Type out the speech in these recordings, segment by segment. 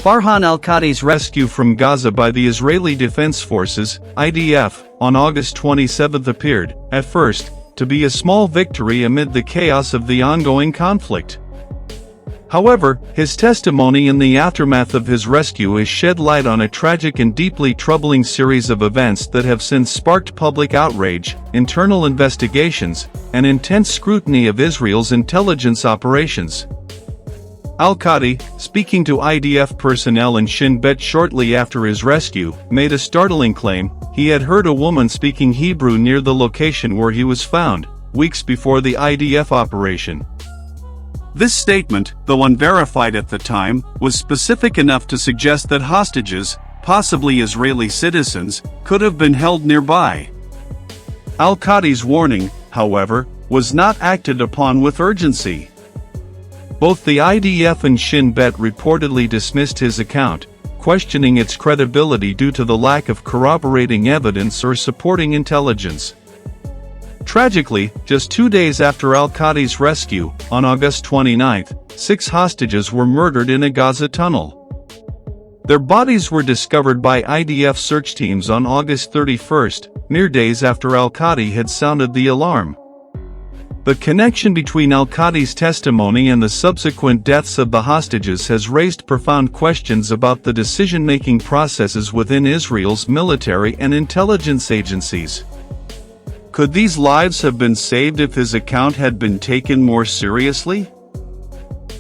Farhan al-Qadi's rescue from Gaza by the Israeli Defense Forces, IDF, on August 27 appeared, at first, to be a small victory amid the chaos of the ongoing conflict. However, his testimony in the aftermath of his rescue has shed light on a tragic and deeply troubling series of events that have since sparked public outrage, internal investigations, and intense scrutiny of Israel's intelligence operations. Al-Qadi, speaking to IDF personnel in Shin Bet shortly after his rescue, made a startling claim. He had heard a woman speaking Hebrew near the location where he was found, weeks before the IDF operation. This statement, though unverified at the time, was specific enough to suggest that hostages, possibly Israeli citizens, could have been held nearby. Al-Qadi's warning, however, was not acted upon with urgency. Both the IDF and Shin Bet reportedly dismissed his account, questioning its credibility due to the lack of corroborating evidence or supporting intelligence. Tragically, just 2 days after al-Qadi's rescue, on August 29, 6 hostages were murdered in a Gaza tunnel. Their bodies were discovered by IDF search teams on August 31, mere days after al-Qadi had sounded the alarm. The connection between al-Qadi's testimony and the subsequent deaths of the hostages has raised profound questions about the decision-making processes within Israel's military and intelligence agencies. Could these lives have been saved if his account had been taken more seriously?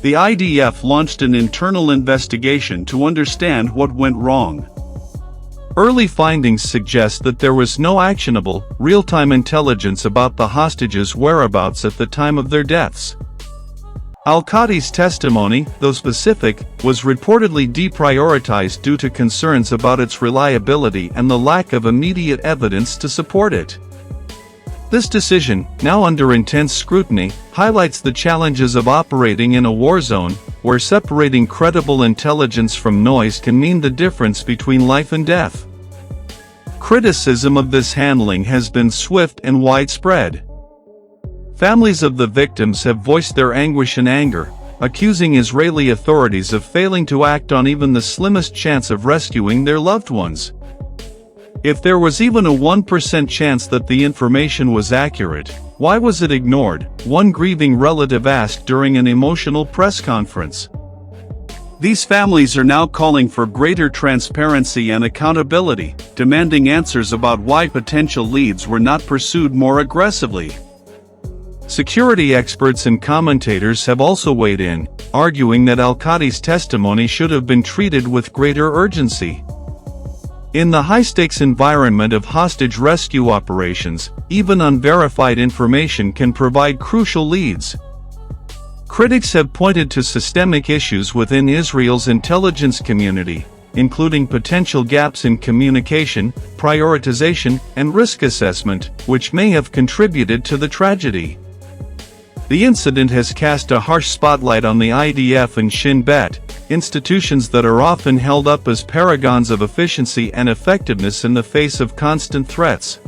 The IDF launched an internal investigation to understand what went wrong. Early findings suggest that there was no actionable, real-time intelligence about the hostages' whereabouts at the time of their deaths. Al-Qadi's testimony, though specific, was reportedly deprioritized due to concerns about its reliability and the lack of immediate evidence to support it. This decision, now under intense scrutiny, highlights the challenges of operating in a war zone, where separating credible intelligence from noise can mean the difference between life and death. Criticism of this handling has been swift and widespread. Families of the victims have voiced their anguish and anger, accusing Israeli authorities of failing to act on even the slimmest chance of rescuing their loved ones. If there was even a 1% chance that the information was accurate, why was it ignored? One grieving relative asked during an emotional press conference. These families are now calling for greater transparency and accountability, demanding answers about why potential leads were not pursued more aggressively. Security experts and commentators have also weighed in, arguing that al-Qadi's testimony should have been treated with greater urgency. In the high-stakes environment of hostage rescue operations, even unverified information can provide crucial leads. Critics have pointed to systemic issues within Israel's intelligence community, including potential gaps in communication, prioritization, and risk assessment, which may have contributed to the tragedy. The incident has cast a harsh spotlight on the IDF and Shin Bet, institutions that are often held up as paragons of efficiency and effectiveness in the face of constant threats.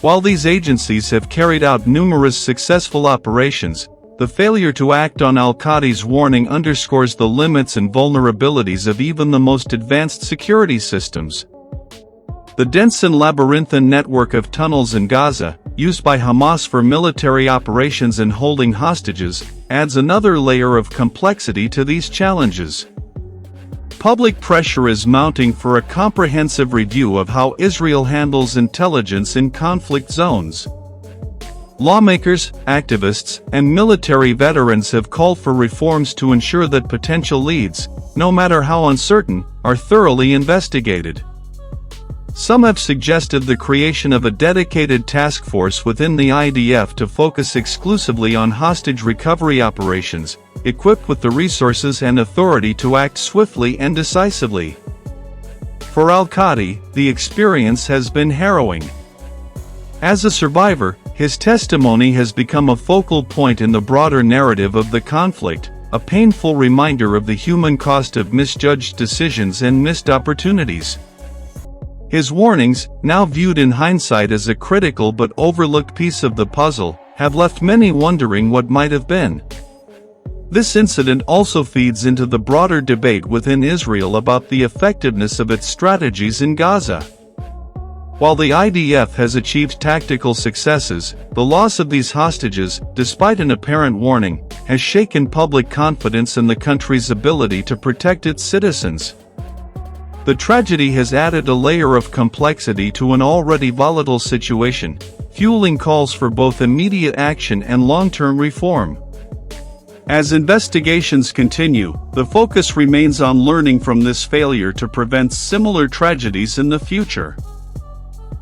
While these agencies have carried out numerous successful operations, the failure to act on al-Qadi's warning underscores the limits and vulnerabilities of even the most advanced security systems. The dense and labyrinthine network of tunnels in Gaza, used by Hamas for military operations and holding hostages, adds another layer of complexity to these challenges. Public pressure is mounting for a comprehensive review of how Israel handles intelligence in conflict zones. Lawmakers, activists, and military veterans have called for reforms to ensure that potential leads, no matter how uncertain, are thoroughly investigated. Some have suggested the creation of a dedicated task force within the IDF to focus exclusively on hostage recovery operations, equipped with the resources and authority to act swiftly and decisively. For al-Qadi, the experience has been harrowing. As a survivor, his testimony has become a focal point in the broader narrative of the conflict, a painful reminder of the human cost of misjudged decisions and missed opportunities. His warnings, now viewed in hindsight as a critical but overlooked piece of the puzzle, have left many wondering what might have been. This incident also feeds into the broader debate within Israel about the effectiveness of its strategies in Gaza. While the IDF has achieved tactical successes, the loss of these hostages, despite an apparent warning, has shaken public confidence in the country's ability to protect its citizens. The tragedy has added a layer of complexity to an already volatile situation, fueling calls for both immediate action and long-term reform. As investigations continue, the focus remains on learning from this failure to prevent similar tragedies in the future.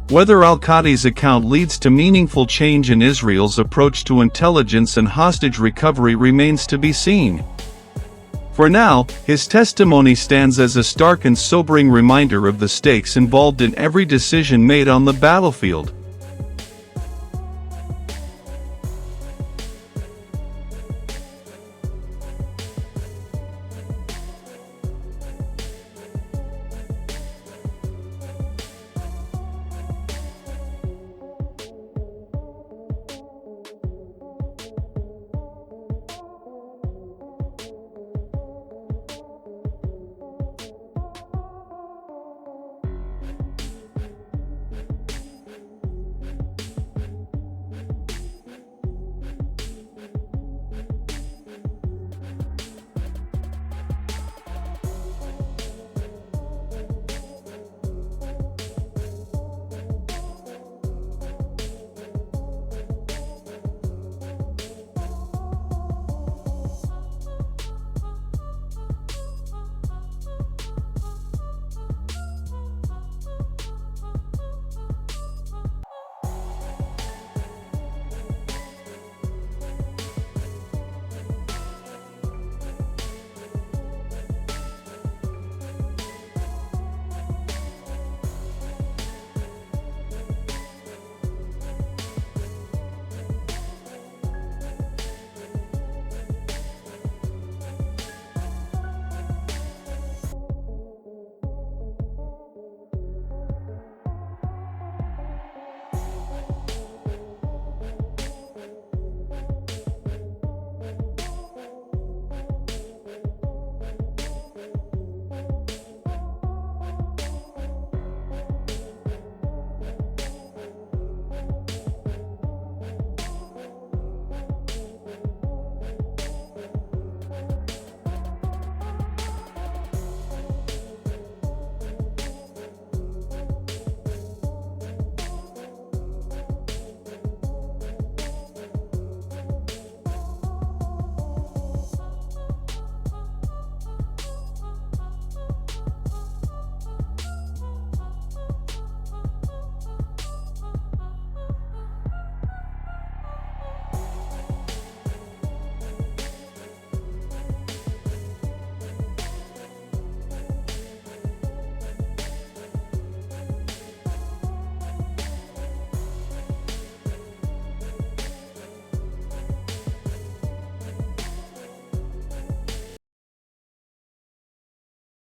Whether al-Qadi's account leads to meaningful change in Israel's approach to intelligence and hostage recovery remains to be seen. For now, his testimony stands as a stark and sobering reminder of the stakes involved in every decision made on the battlefield.